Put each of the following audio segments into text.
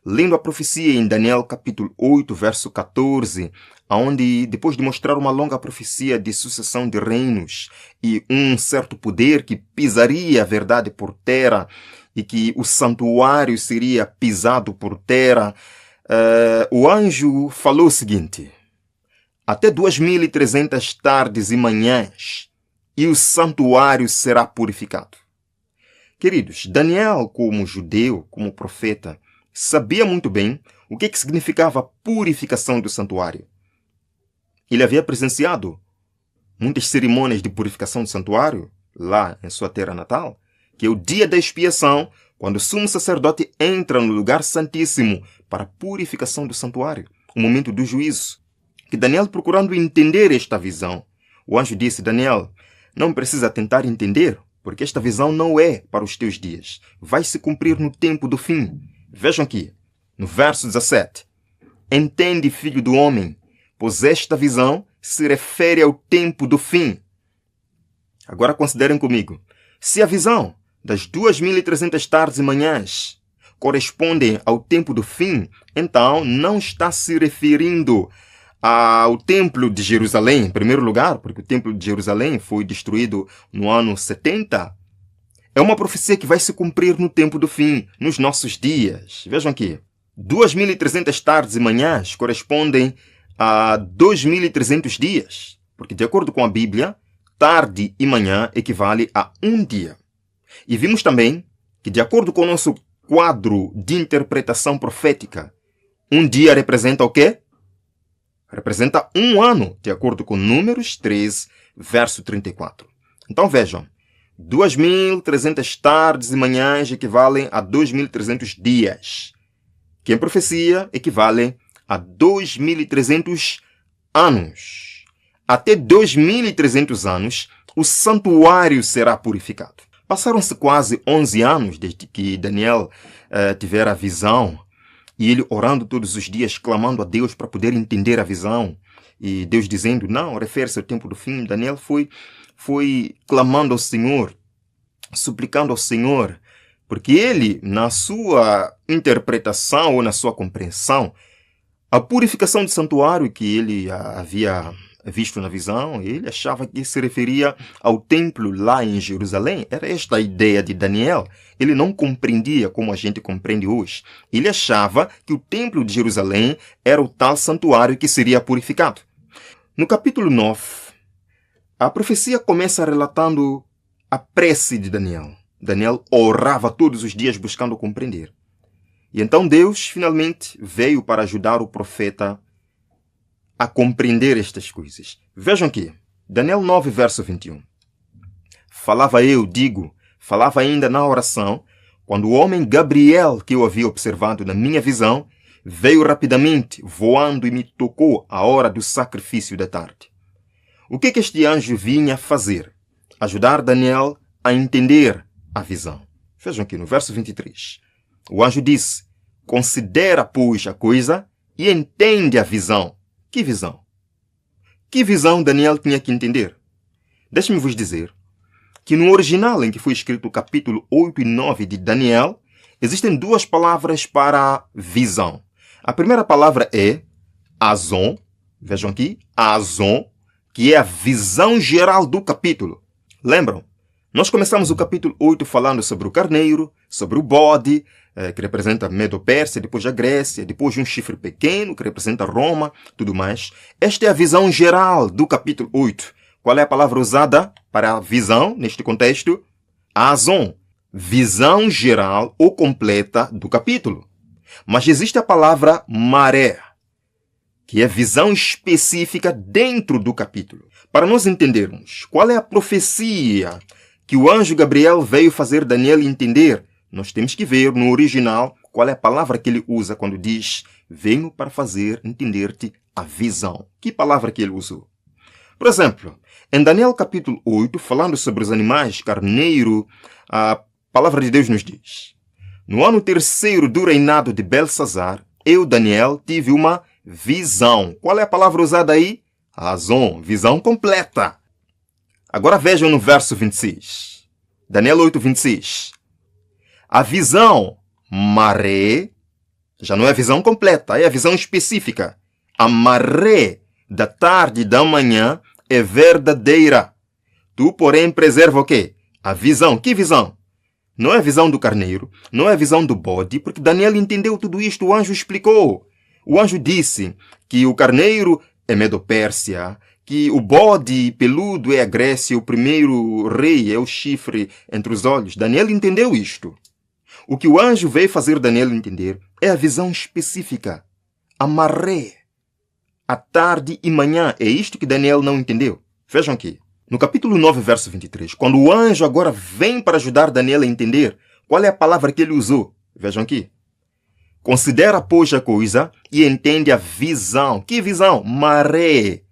Lendo a profecia em Daniel capítulo 8, verso 14, onde, depois de mostrar uma longa profecia de sucessão de reinos e um certo poder que pisaria a verdade por terra e que o santuário seria pisado por terra, o anjo falou o seguinte: até 2300 tardes e manhãs e o santuário será purificado. Queridos, Daniel, como judeu, como profeta, sabia muito bem o que significava a purificação do santuário. Ele havia presenciado muitas cerimônias de purificação do santuário, lá em sua terra natal, que é o dia da expiação, quando o sumo sacerdote entra no lugar santíssimo para a purificação do santuário, o momento do juízo. Que Daniel, procurando entender esta visão, o anjo disse: Daniel, não precisa tentar entender, porque esta visão não é para os teus dias. Vai se cumprir no tempo do fim. Vejam aqui, no verso 17. Entende, filho do homem, pois esta visão se refere ao tempo do fim. Agora considerem comigo. Se a visão das 2300 tardes e manhãs corresponde ao tempo do fim, então não está se referindo ao Templo de Jerusalém, em primeiro lugar, porque o Templo de Jerusalém foi destruído no ano 70. É uma profecia que vai se cumprir no tempo do fim, nos nossos dias. Vejam aqui. 2300 tardes e manhãs correspondem a 2300 dias, porque de acordo com a Bíblia, tarde e manhã equivale a um dia. E vimos também que, de acordo com o nosso quadro de interpretação profética, um dia representa o quê? Representa um ano, de acordo com Números 3, verso 34. Então vejam, 2300 tardes e manhãs equivalem a 2300 dias, que em profecia equivalem a 2300 anos. Até 2300 anos, o santuário será purificado. Passaram-se quase 11 anos desde que Daniel tivera a visão, e ele orando todos os dias, clamando a Deus para poder entender a visão, e Deus dizendo: não, refere-se ao tempo do fim. Daniel foi clamando ao Senhor, suplicando ao Senhor, porque ele, na sua interpretação ou na sua compreensão, a purificação do santuário que ele havia visto na visão, ele achava que se referia ao templo lá em Jerusalém. Era esta a ideia de Daniel. Ele não compreendia como a gente compreende hoje. Ele achava que o templo de Jerusalém era o tal santuário que seria purificado. No capítulo 9, a profecia começa relatando a prece de Daniel. Daniel orava todos os dias buscando compreender. E então Deus finalmente veio para ajudar o profeta a compreender estas coisas. Vejam aqui, Daniel 9, verso 21. Falava ainda na oração, quando o homem Gabriel, que eu havia observado na minha visão, veio rapidamente, voando, e me tocou à hora do sacrifício da tarde. O que este anjo vinha fazer? Ajudar Daniel a entender a visão. Vejam aqui no verso 23. O anjo disse: considera, pois, a coisa e entende a visão. Que visão? Que visão Daniel tinha que entender? Deixe-me vos dizer que no original em que foi escrito o capítulo 8 e 9 de Daniel, existem duas palavras para visão. A primeira palavra é azon, vejam aqui, azon, que é a visão geral do capítulo. Lembram? Nós começamos o capítulo 8 falando sobre o carneiro, sobre o bode, que representa Medo-Pérsia, depois a Grécia, depois um chifre pequeno, que representa Roma, tudo mais. Esta é a visão geral do capítulo 8. Qual é a palavra usada para visão, neste contexto? Azon. Visão geral ou completa do capítulo. Mas existe a palavra maré, que é visão específica dentro do capítulo. Para nós entendermos qual é a profecia que o anjo Gabriel veio fazer Daniel entender, nós temos que ver no original qual é a palavra que ele usa quando diz: venho para fazer entender-te a visão. Que palavra que ele usou? Por exemplo, em Daniel capítulo 8, falando sobre os animais, carneiro, a palavra de Deus nos diz: no ano terceiro do reinado de Belsazar, eu, Daniel, tive uma visão. Qual é a palavra usada aí? Razão, visão completa. Agora vejam no verso 26. Daniel 8, 26. A visão, maré, Já não é a visão completa, é a visão específica. A maré da tarde e da manhã é verdadeira. Tu, porém, preserva o quê? A visão. Que visão? Não é a visão do carneiro, não é a visão do bode, porque Daniel entendeu tudo isto, o anjo explicou. O anjo disse que o carneiro é Medo-Pérsia, que o bode peludo é a Grécia, o primeiro rei é o chifre entre os olhos. Daniel entendeu isto. O que o anjo veio fazer Daniel entender é a visão específica. A maré. A tarde e manhã. É isto que Daniel não entendeu. Vejam aqui. No capítulo 9, verso 23, quando o anjo agora vem para ajudar Daniel a entender, qual é a palavra que ele usou? Vejam aqui. Considera, pois, a coisa e entende a visão. Que visão? Maré.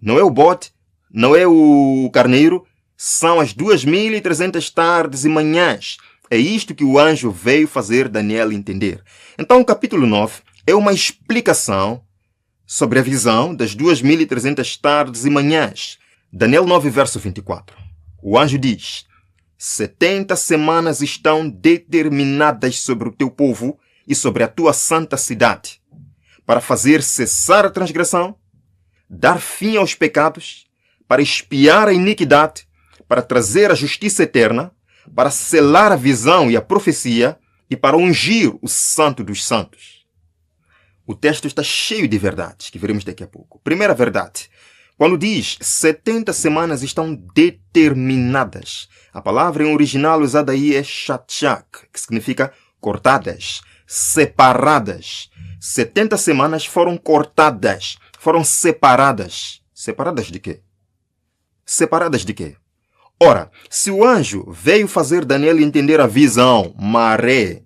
Não é o bode, não é o carneiro, são as 2.300 tardes e manhãs. É isto que o anjo veio fazer Daniel entender. Então, o capítulo 9 é uma explicação sobre a visão das 2.300 tardes e manhãs. Daniel 9, verso 24. O anjo diz: 70 semanas estão determinadas sobre o teu povo e sobre a tua santa cidade, para fazer cessar a transgressão, dar fim aos pecados, para expiar a iniquidade, para trazer a justiça eterna, para selar a visão e a profecia e para ungir o santo dos santos. O texto está cheio de verdades, que veremos daqui a pouco. Primeira verdade. Quando diz 70 semanas estão determinadas, a palavra em original usada aí é shatchak, que significa cortadas, separadas. 70 semanas foram cortadas, foram separadas. Separadas de quê? Separadas de quê? Ora, se o anjo veio fazer Daniel entender a visão, maré,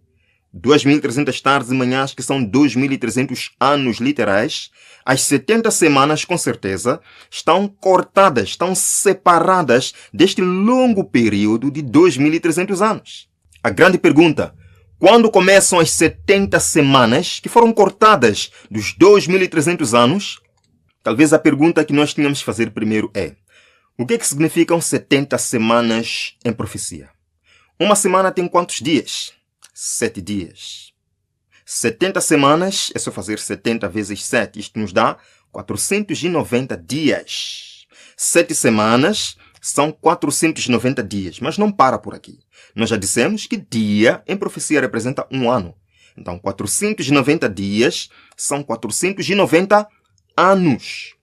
2.300 tardes e manhãs, que são 2.300 anos literais, as 70 semanas, com certeza, estão cortadas, estão separadas deste longo período de 2.300 anos. A grande pergunta: quando começam as 70 semanas que foram cortadas dos 2.300 anos? Talvez a pergunta que nós tínhamos que fazer primeiro é: o que é que significam 70 semanas em profecia? Uma semana tem quantos dias? 7 dias. 70 semanas, é só fazer 70 vezes 7. Isto nos dá 490 dias. 7 semanas são 490 dias. Mas não para por aqui. Nós já dissemos que dia em profecia representa um ano. Então, 490 dias são 490 anos.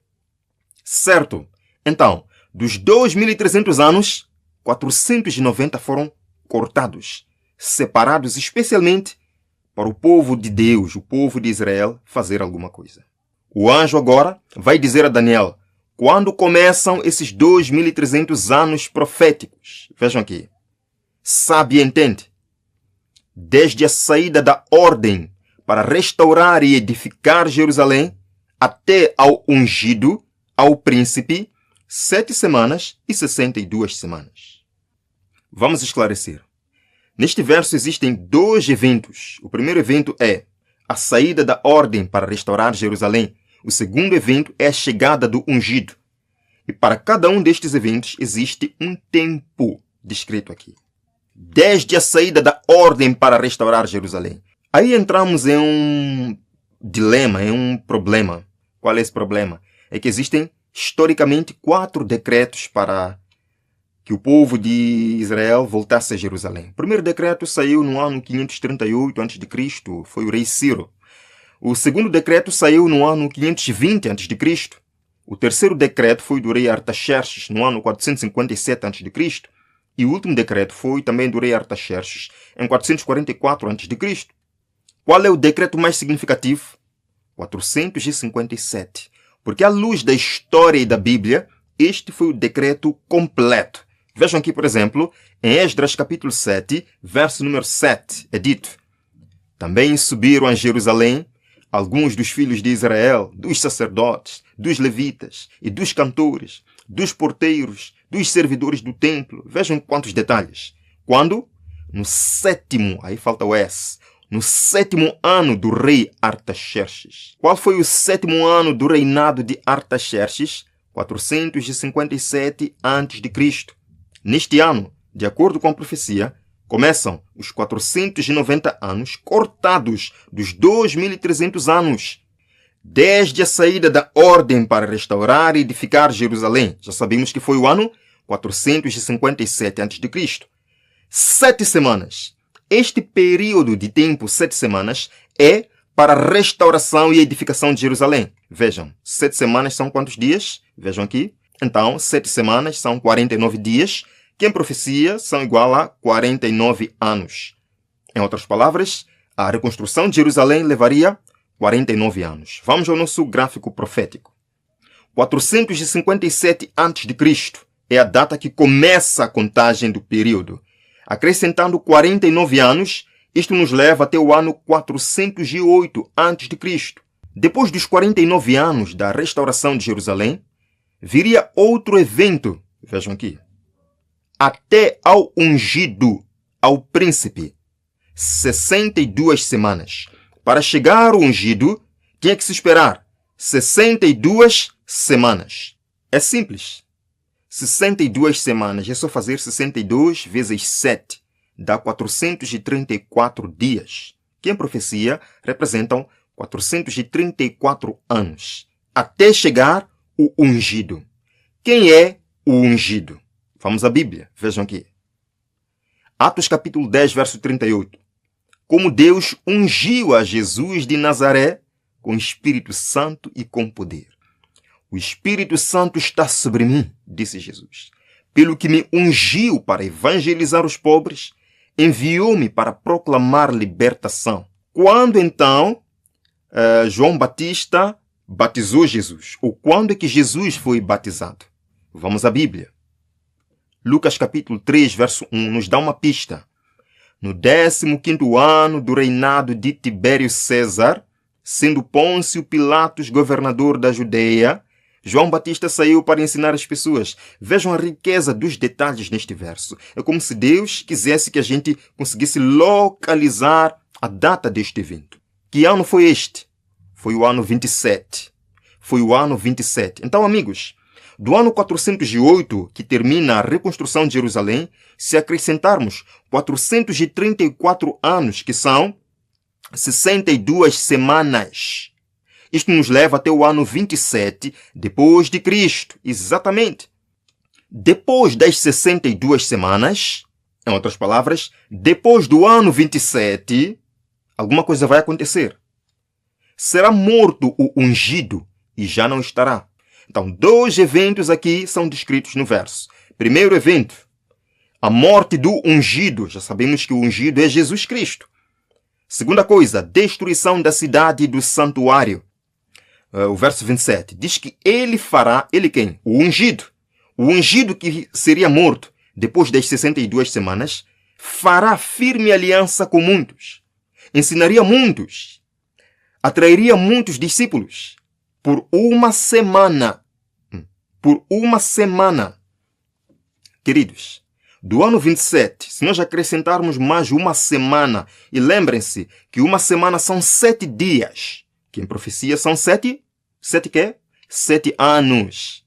Certo? Então, dos 2.300 anos, 490 foram cortados, separados especialmente para o povo de Deus, o povo de Israel, fazer alguma coisa. O anjo agora vai dizer a Daniel quando começam esses 2.300 anos proféticos. Vejam aqui. Sabe e entende. Desde a saída da ordem para restaurar e edificar Jerusalém até ao ungido, ao príncipe, 7 semanas e 62 semanas. Vamos esclarecer. Neste verso existem 2 eventos. O primeiro evento é a saída da ordem para restaurar Jerusalém. O segundo evento é a chegada do ungido. E para cada um destes eventos existe um tempo descrito aqui. Desde a saída da ordem para restaurar Jerusalém. Aí entramos em um dilema, em um problema. Qual é esse problema? É que existem historicamente 4 decretos para que o povo de Israel voltasse a Jerusalém. O primeiro decreto saiu no ano 538 a.C., foi o rei Ciro. O segundo decreto saiu no ano 520 a.C. O terceiro decreto foi do rei Artaxerxes, no ano 457 a.C. E o último decreto foi também do rei Artaxerxes, em 444 a.C. Qual é o decreto mais significativo? 457. Porque à luz da história e da Bíblia, este foi o decreto completo. Vejam aqui, por exemplo, em Esdras capítulo 7, verso número 7, é dito: também subiram a Jerusalém alguns dos filhos de Israel, dos sacerdotes, dos levitas e dos cantores, dos porteiros, dos servidores do templo. Vejam quantos detalhes. Quando? No 7º, aí falta o S, no 7º ano do rei Artaxerxes. Qual foi o 7º ano do reinado de Artaxerxes? 457 a.C. Neste ano, de acordo com a profecia, Começam os 490 anos cortados dos 2.300 anos, desde a saída da ordem para restaurar e edificar Jerusalém. Já sabemos que foi o ano 457 a.C. 7 semanas. Este período de tempo, 7 semanas, é para a restauração e edificação de Jerusalém. Vejam, 7 semanas são quantos dias? Vejam aqui. Então, 7 semanas são 49 dias, que em profecia são igual a 49 anos. Em outras palavras, a reconstrução de Jerusalém levaria 49 anos. Vamos ao nosso gráfico profético. 457 a.C. é a data que começa a contagem do período. Acrescentando 49 anos, isto nos leva até o ano 408 a.C. Depois dos 49 anos da restauração de Jerusalém, viria outro evento, vejam aqui, até ao ungido, ao príncipe, 62 semanas. Para chegar ao ungido, tinha que se esperar 62 semanas. É simples. 62 semanas, é só fazer 62 vezes 7, dá 434 dias, que em profecia representam 434 anos, até chegar o ungido. Quem é o ungido? Vamos à Bíblia, vejam aqui. Atos capítulo 10, verso 38. Como Deus ungiu a Jesus de Nazaré com Espírito Santo e com poder. O Espírito Santo está sobre mim, disse Jesus, pelo que me ungiu para evangelizar os pobres, enviou-me para proclamar libertação. Quando então João Batista batizou Jesus? Ou quando é que Jesus foi batizado? Vamos à Bíblia. Lucas capítulo 3, verso 1, nos dá uma pista. No 15º ano do reinado de Tibério César, sendo Pôncio Pilatos governador da Judeia, João Batista saiu para ensinar as pessoas. Vejam a riqueza dos detalhes neste verso. É como se Deus quisesse que a gente conseguisse localizar a data deste evento. Que ano foi este? Foi o ano 27. Foi o ano 27. Então, amigos, do ano 408, que termina a reconstrução de Jerusalém, se acrescentarmos 434 anos, que são 62 semanas, isto nos leva até o ano 27 depois de Cristo. Exatamente. Depois das 62 semanas, em outras palavras, depois do ano 27, alguma coisa vai acontecer. Será morto o ungido e já não estará. Então, 2 eventos aqui são descritos no verso. Primeiro evento, a morte do ungido. Já sabemos que o ungido é Jesus Cristo. Segunda coisa, destruição da cidade e do santuário. O verso 27 diz que ele fará, ele quem? O ungido. O ungido que seria morto depois das 62 semanas, fará firme aliança com muitos. Ensinaria muitos. Atrairia muitos discípulos. Por uma semana. Por uma semana. Queridos, do ano 27, se nós acrescentarmos mais uma semana, e lembrem-se que uma semana são 7 dias, que em profecia são 7 quê? 7 anos.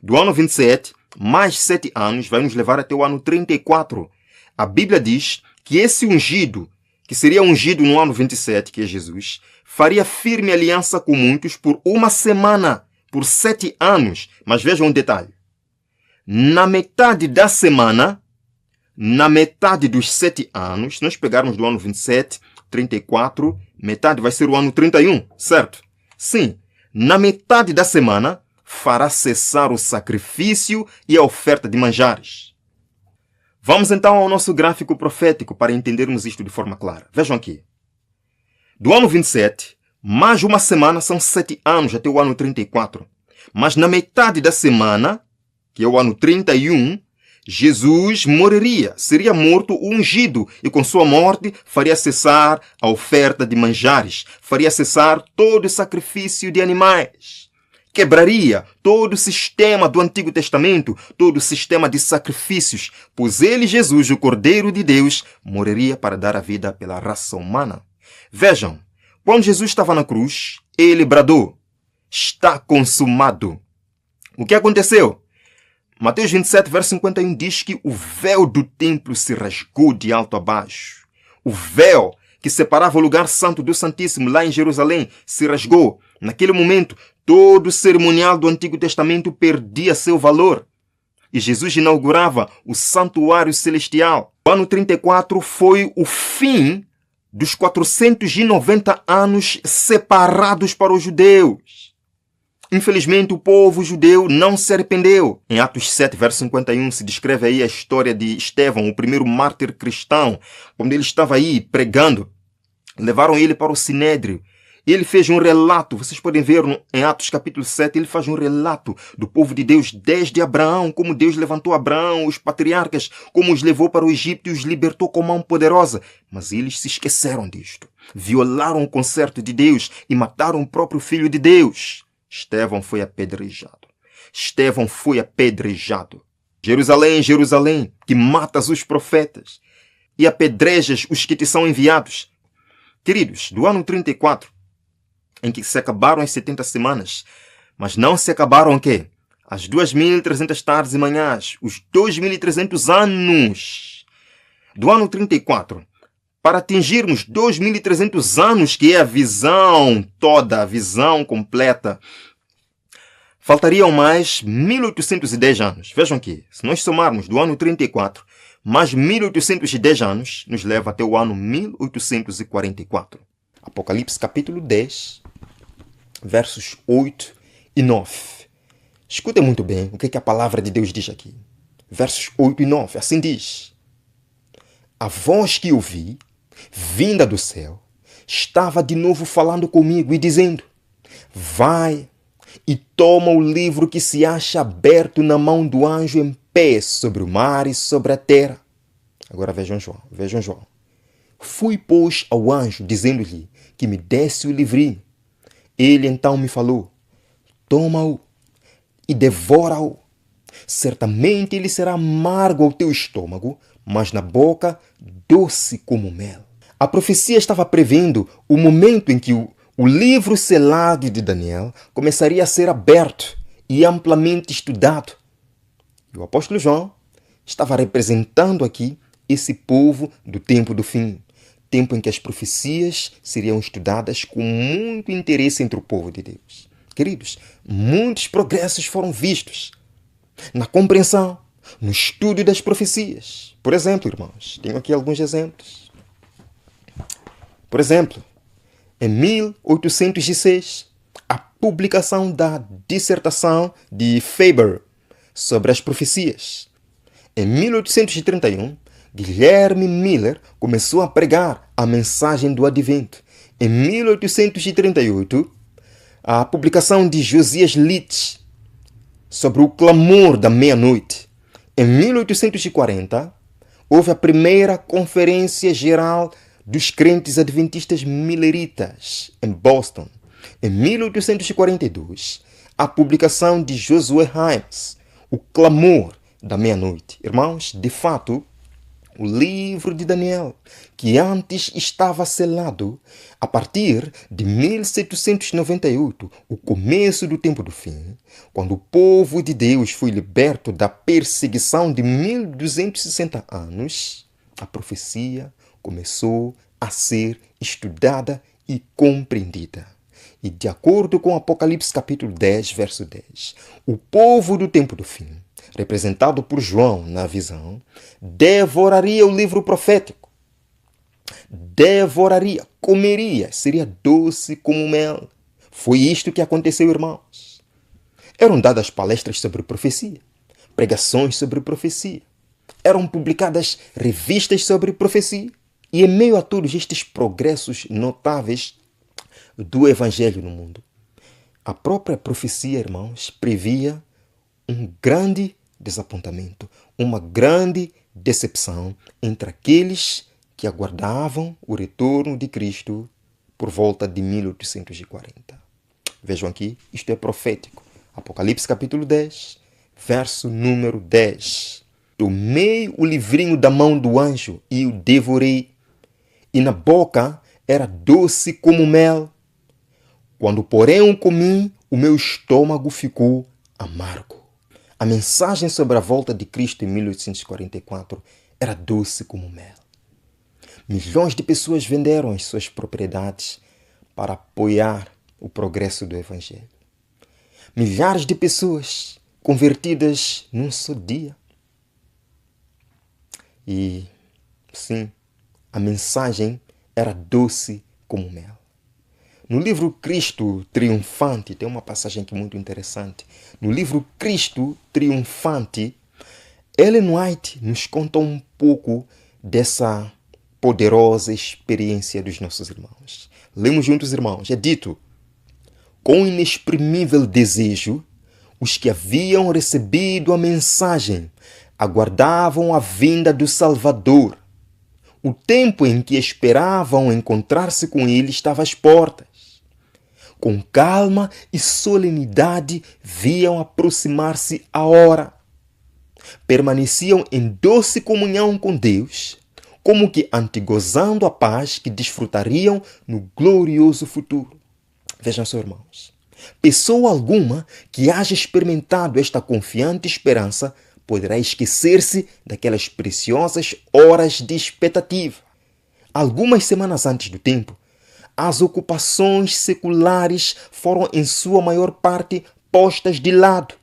Do ano 27, mais 7 anos, vai nos levar até o ano 34. A Bíblia diz que esse ungido, que seria ungido no ano 27, que é Jesus, faria firme aliança com muitos por uma semana, por 7 anos. Mas vejam um detalhe. Na metade da semana, na metade dos 7 anos, se nós pegarmos do ano 27, 34, metade vai ser o ano 31, certo? Sim. Na metade da semana, fará cessar o sacrifício e a oferta de manjares. Vamos então ao nosso gráfico profético para entendermos isto de forma clara. Vejam aqui. Do ano 27, mais uma semana são 7 anos até o ano 34. Mas na metade da semana, que é o ano 31, Jesus morreria, seria morto o ungido, e com sua morte faria cessar a oferta de manjares, faria cessar todo o sacrifício de animais, quebraria todo o sistema do Antigo Testamento, todo o sistema de sacrifícios, pois ele, Jesus, o Cordeiro de Deus, morreria para dar a vida pela raça humana. Vejam, quando Jesus estava na cruz, ele bradou, está consumado. O que aconteceu? Mateus 27, verso 51 diz que o véu do templo se rasgou de alto a baixo. O véu que separava o lugar santo do Santíssimo lá em Jerusalém se rasgou. Naquele momento, todo o cerimonial do Antigo Testamento perdia seu valor. E Jesus inaugurava o santuário celestial. O ano 34 foi o fim dos 490 anos separados para os judeus. Infelizmente, o povo judeu não se arrependeu. Em Atos 7, verso 51, se descreve aí a história de Estevão, o primeiro mártir cristão. Quando ele estava aí pregando, levaram ele para o Sinédrio. Ele fez um relato, vocês podem ver em Atos capítulo 7, ele faz um relato do povo de Deus desde Abraão, como Deus levantou Abraão, os patriarcas, como os levou para o Egito e os libertou com mão poderosa. Mas eles se esqueceram disto. Violaram o concerto de Deus e mataram o próprio Filho de Deus. Estevão foi apedrejado. Estevão foi apedrejado. Jerusalém, Jerusalém, que matas os profetas e apedrejas os que te são enviados. Queridos, do ano 34, em que se acabaram as 70 semanas, mas não se acabaram o quê? As 2.300 tardes e manhãs, os 2.300 anos do ano 34, para atingirmos 2.300 anos, que é a visão toda, a visão completa, faltariam mais 1.810 anos. Vejam aqui, se nós somarmos do ano 34, mais 1.810 anos, nos leva até o ano 1844. Apocalipse capítulo 10, versos 8 e 9. Escutem muito bem o que a palavra de Deus diz aqui. Versos 8 e 9, assim diz: a voz que ouvi, vinda do céu, estava de novo falando comigo e dizendo: vai e toma o livro que se acha aberto na mão do anjo em pé sobre o mar e sobre a terra. Agora vejam João. Fui, pois, ao anjo, dizendo-lhe que me desse o livrinho. Ele então me falou: toma-o e devora-o. Certamente ele será amargo ao teu estômago, mas na boca doce como mel. A profecia estava prevendo o momento em que o livro selado de Daniel começaria a ser aberto e amplamente estudado. E o apóstolo João estava representando aqui esse povo do tempo do fim, tempo em que as profecias seriam estudadas com muito interesse entre o povo de Deus. Queridos, muitos progressos foram vistos na compreensão, no estudo das profecias. Por exemplo, irmãos, tenho aqui alguns exemplos. Por exemplo, em 1806, a publicação da dissertação de Faber sobre as profecias. Em 1831, Guilherme Miller começou a pregar a mensagem do advento. Em 1838, a publicação de Josias Litch sobre o clamor da meia-noite. Em 1840, houve a primeira Conferência Geral dos Crentes Adventistas Milleritas, em Boston. Em 1842, a publicação de Josué Himes, O Clamor da Meia-Noite. Irmãos, de fato, o livro de Daniel, que antes estava selado, a partir de 1798, o começo do tempo do fim, quando o povo de Deus foi liberto da perseguição de 1260 anos, a profecia começou a ser estudada e compreendida. E de acordo com Apocalipse capítulo 10, verso 10, o povo do tempo do fim, representado por João na visão, devoraria o livro profético. Devoraria, comeria, seria doce como mel. Foi isto que aconteceu, irmãos. Eram dadas palestras sobre profecia, pregações sobre profecia. Eram publicadas revistas sobre profecia. E em meio a todos estes progressos notáveis do Evangelho no mundo, a própria profecia, irmãos, previa um grande desapontamento, uma grande decepção entre aqueles que aguardavam o retorno de Cristo por volta de 1840. Vejam aqui, isto é profético. Apocalipse capítulo 10, verso número 10. Tomei o livrinho da mão do anjo e o devorei, e na boca era doce como mel. Quando, porém, o comi, o meu estômago ficou amargo. A mensagem sobre a volta de Cristo em 1844 era doce como mel. Milhões de pessoas venderam as suas propriedades para apoiar o progresso do Evangelho. Milhares de pessoas convertidas num só dia. E, sim, a mensagem era doce como mel. No livro Cristo Triunfante, tem uma passagem aqui muito interessante. No livro Cristo Triunfante, Ellen White nos conta um pouco dessa poderosa experiência dos nossos irmãos. Lemos juntos, irmãos. É dito: com inexprimível desejo, os que haviam recebido a mensagem aguardavam a vinda do Salvador. O tempo em que esperavam encontrar-se com ele estava às portas. Com calma e solenidade viam aproximar-se a hora. Permaneciam em doce comunhão com Deus, como que antegozando a paz que desfrutariam no glorioso futuro. Vejam só, irmãos. Pessoa alguma que haja experimentado esta confiante esperança poderá esquecer-se daquelas preciosas horas de expectativa. Algumas semanas antes do tempo, as ocupações seculares foram em sua maior parte postas de lado,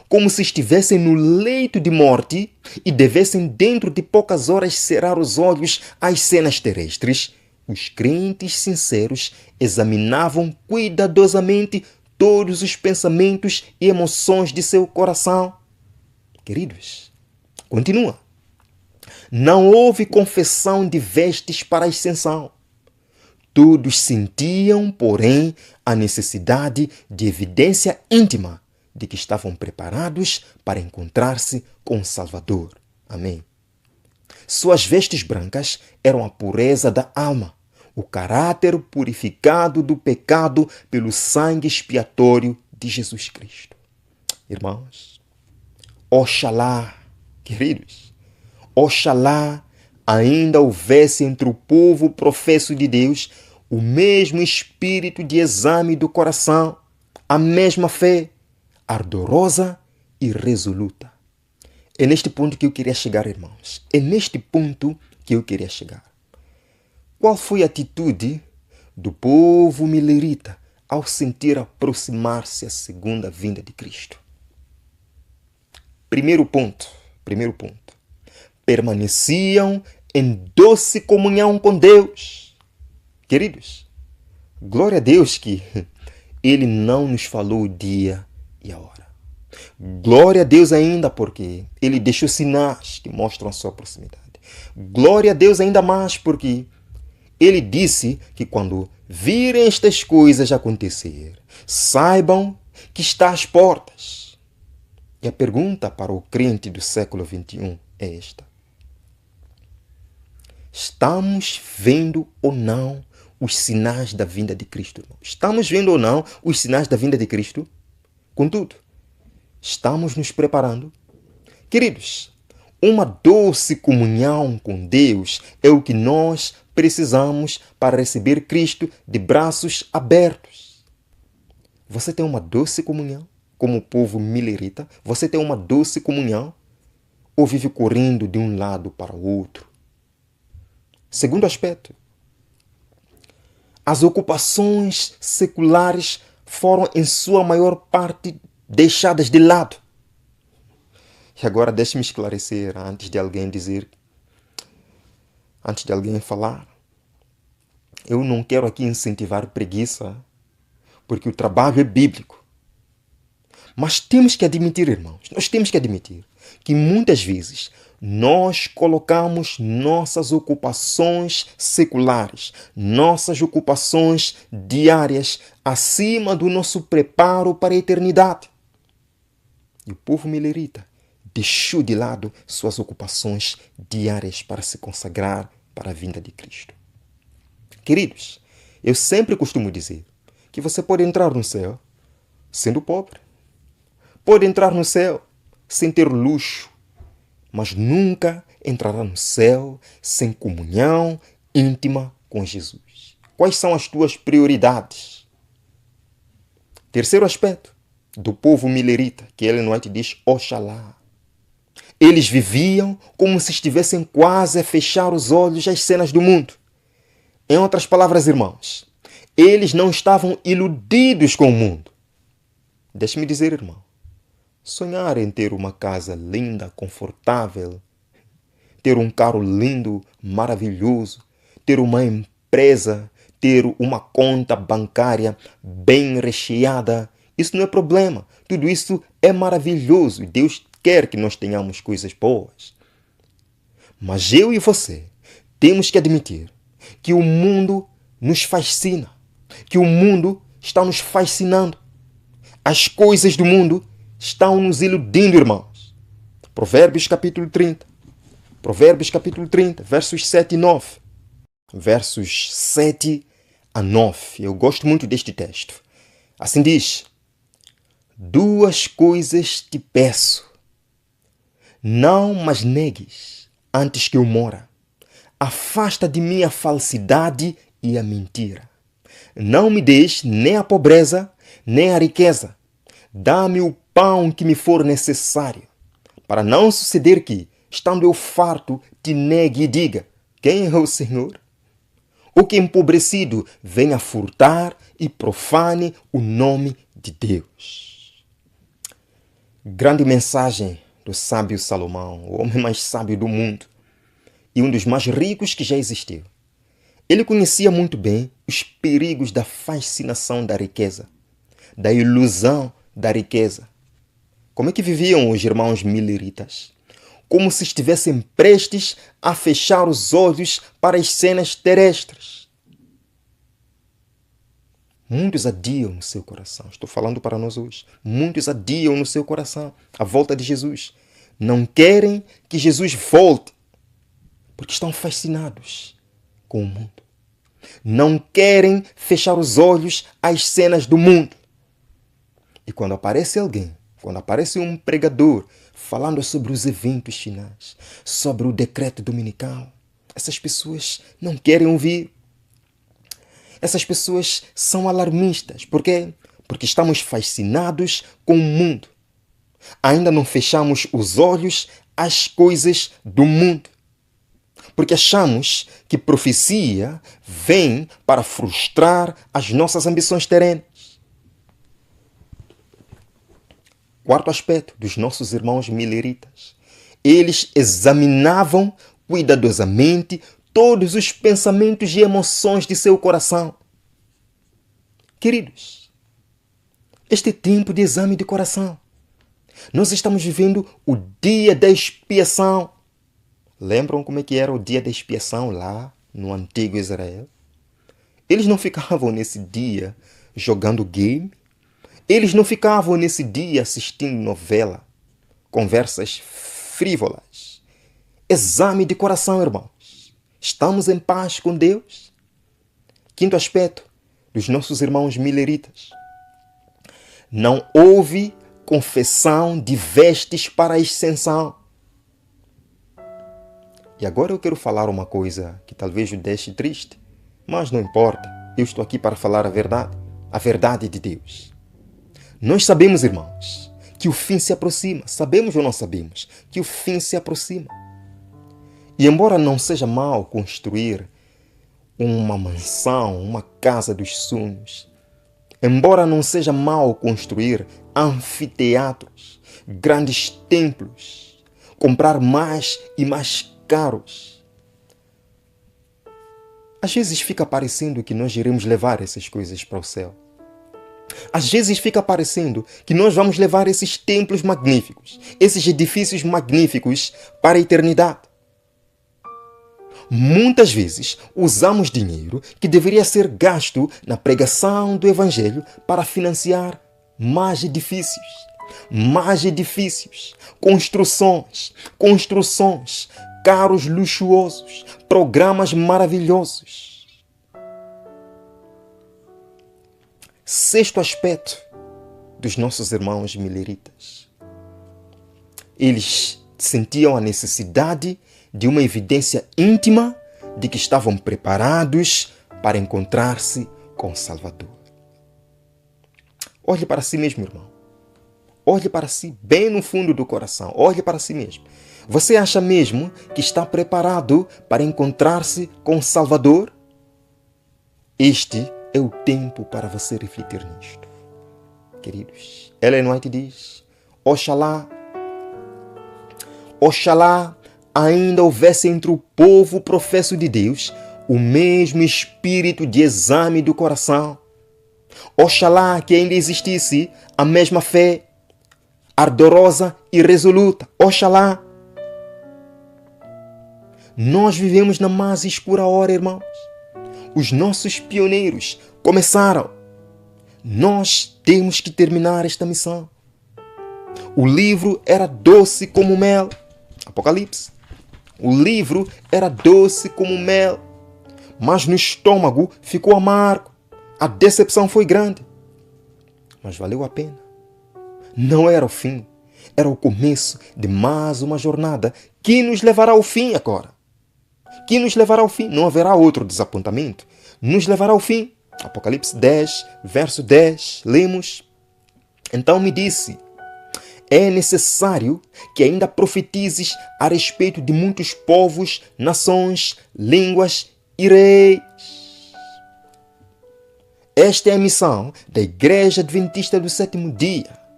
como se estivessem no leito de morte e devessem dentro de poucas horas cerrar os olhos às cenas terrestres. Os crentes sinceros examinavam cuidadosamente todos os pensamentos e emoções de seu coração. Queridos, continua. Não houve confissão de vestes para a ascensão. Todos sentiam, porém, a necessidade de evidência íntima de que estavam preparados para encontrar-se com o Salvador. Amém. Suas vestes brancas eram a pureza da alma, o caráter purificado do pecado pelo sangue expiatório de Jesus Cristo. Irmãos, oxalá, queridos, oxalá ainda houvesse entre o povo professo de Deus o mesmo espírito de exame do coração, a mesma fé, ardorosa e resoluta. É neste ponto que eu queria chegar, irmãos. É neste ponto que eu queria chegar. Qual foi a atitude do povo milerita ao sentir aproximar-se a segunda vinda de Cristo? Primeiro ponto. Permaneciam em doce comunhão com Deus. Queridos, glória a Deus que Ele não nos falou o dia e a hora. Glória a Deus ainda porque Ele deixou sinais que mostram a sua proximidade. Glória a Deus ainda mais porque Ele disse que quando virem estas coisas acontecer, saibam que está às portas. E a pergunta para o crente do século XXI é esta: estamos vendo ou não os sinais da vinda de Cristo? Estamos vendo ou não os sinais da vinda de Cristo? Contudo, estamos nos preparando? Queridos, uma doce comunhão com Deus é o que nós precisamos para receber Cristo de braços abertos. Você tem uma doce comunhão como o povo milerita? Você tem uma doce comunhão? Ou vive correndo de um lado para o outro? Segundo aspecto, as ocupações seculares foram em sua maior parte deixadas de lado. E agora deixe-me esclarecer antes de alguém falar. Eu não quero aqui incentivar preguiça, porque o trabalho é bíblico. Mas temos que admitir, irmãos, nós temos que admitir que muitas vezes nós colocamos nossas ocupações seculares, nossas ocupações diárias acima do nosso preparo para a eternidade. E o povo milerita deixou de lado suas ocupações diárias para se consagrar para a vinda de Cristo. Queridos, eu sempre costumo dizer que você pode entrar no céu sendo pobre. Pode entrar no céu sem ter luxo, mas nunca entrará no céu sem comunhão íntima com Jesus. Quais são as tuas prioridades? Terceiro aspecto, do povo milerita, que Ellen White diz Oxalá. Eles viviam como se estivessem quase a fechar os olhos às cenas do mundo. Em outras palavras, irmãos, eles não estavam iludidos com o mundo. Deixe-me dizer, irmão, sonhar em ter uma casa linda, confortável, ter um carro lindo, maravilhoso, ter uma empresa, ter uma conta bancária bem recheada, isso não é problema. Tudo isso é maravilhoso. Deus quer que nós tenhamos coisas boas. Mas eu e você temos que admitir que o mundo nos fascina, que o mundo está nos fascinando. As coisas do mundo estão nos iludindo, irmãos. Provérbios capítulo 30. Provérbios capítulo 30, versos 7 e 9. Versos 7 a 9. Eu gosto muito deste texto. Assim diz: duas coisas te peço, não mas negues antes que eu mora. Afasta de mim a falsidade e a mentira. Não me des nem a pobreza, nem a riqueza. Dá-me o pão que me for necessário, para não suceder que, estando eu farto, te negue e diga: quem é o Senhor? Ou que empobrecido venha furtar e profane o nome de Deus. Grande mensagem do sábio Salomão, o homem mais sábio do mundo e um dos mais ricos que já existiu. Ele conhecia muito bem os perigos da fascinação da riqueza, da ilusão da riqueza. Como é que viviam os irmãos mileritas? Como se estivessem prestes a fechar os olhos para as cenas terrestres. Muitos adiam no seu coração. Estou falando para nós hoje. Muitos adiam no seu coração a volta de Jesus. Não querem que Jesus volte, porque estão fascinados com o mundo. Não querem fechar os olhos às cenas do mundo. E quando aparece alguém, quando aparece um pregador falando sobre os eventos finais, sobre o decreto dominical, essas pessoas não querem ouvir. Essas pessoas são alarmistas. Por quê? Porque estamos fascinados com o mundo. Ainda não fechamos os olhos às coisas do mundo. Porque achamos que profecia vem para frustrar as nossas ambições terrenas. Quarto aspecto dos nossos irmãos mileritas. Eles examinavam cuidadosamente todos os pensamentos e emoções de seu coração. Queridos, este é tempo de exame de coração. Nós estamos vivendo o dia da expiação. Lembram como é que era o dia da expiação lá no antigo Israel? Eles não ficavam nesse dia jogando game. Eles não ficavam nesse dia assistindo novela, conversas frívolas. Exame de coração, irmãos. Estamos em paz com Deus? Quinto aspecto dos nossos irmãos mileritas. Não houve confissão de vestes para a ascensão. E agora eu quero falar uma coisa que talvez o deixe triste, mas não importa. Eu estou aqui para falar a verdade de Deus. Nós sabemos, irmãos, que o fim se aproxima. Sabemos ou não sabemos que o fim se aproxima? E embora não seja mal construir uma mansão, uma casa dos sonhos, embora não seja mal construir anfiteatros, grandes templos, comprar mais e mais caros, às vezes fica parecendo que nós iremos levar essas coisas para o céu. Às vezes fica parecendo que nós vamos levar esses templos magníficos, esses edifícios magníficos para a eternidade. Muitas vezes usamos dinheiro que deveria ser gasto na pregação do Evangelho para financiar mais edifícios, construções, carros luxuosos, programas maravilhosos. Sexto aspecto dos nossos irmãos mileritas. Eles sentiam a necessidade de uma evidência íntima de que estavam preparados para encontrar-se com o Salvador. Olhe para si mesmo, irmão. Olhe para si bem no fundo do coração. Olhe para si mesmo. Você acha mesmo que está preparado para encontrar-se com o Salvador? Este é o tempo para você refletir nisto. Queridos, Ellen White diz: Oxalá ainda houvesse entre o povo professo de Deus o mesmo espírito de exame do coração. Oxalá que ainda existisse a mesma fé ardorosa e resoluta. Oxalá. Nós vivemos na mais escura hora, irmãos. Os nossos pioneiros começaram. Nós temos que terminar esta missão. O livro era doce como mel. Apocalipse. O livro era doce como mel, mas no estômago ficou amargo. A decepção foi grande, mas valeu a pena. Não era o fim, era o começo de mais uma jornada que nos levará ao fim agora. Que nos levará ao fim. Não haverá outro desapontamento. Nos levará ao fim. Apocalipse 10, verso 10, lemos: Então me disse: é necessário que ainda profetizes a respeito de muitos povos, nações, línguas e reis. Esta é a missão da Igreja Adventista do Sétimo Dia.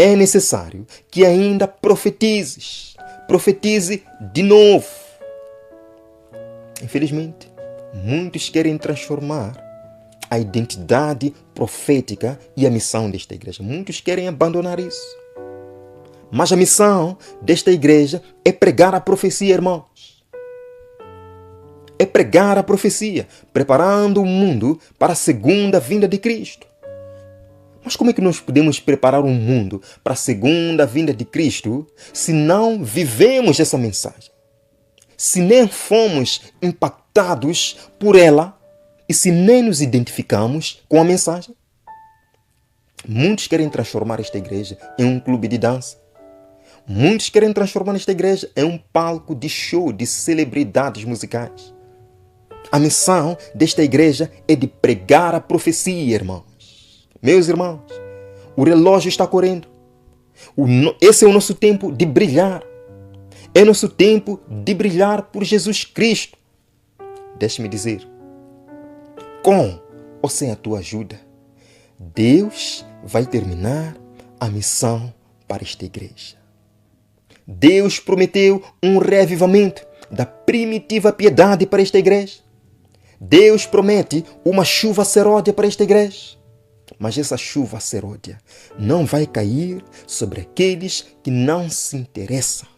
É necessário que ainda profetizes. Profetize de novo. Infelizmente, muitos querem transformar a identidade profética e a missão desta igreja. Muitos querem abandonar isso. Mas a missão desta igreja é pregar a profecia, irmãos. É pregar a profecia, preparando o mundo para a segunda vinda de Cristo. Mas como é que nós podemos preparar um mundo para a segunda vinda de Cristo se não vivemos essa mensagem? Se nem fomos impactados por ela e se nem nos identificamos com a mensagem? Muitos querem transformar esta igreja em um clube de dança. Muitos querem transformar esta igreja em um palco de show de celebridades musicais. A missão desta igreja é de pregar a profecia, irmãos. Meus irmãos, o relógio está correndo. Esse é o nosso tempo de brilhar. É nosso tempo de brilhar por Jesus Cristo. Deixe-me dizer, com ou sem a tua ajuda, Deus vai terminar a missão para esta igreja. Deus prometeu um reavivamento da primitiva piedade para esta igreja. Deus promete uma chuva seródia para esta igreja. Mas essa chuva seródia não vai cair sobre aqueles que não se interessam.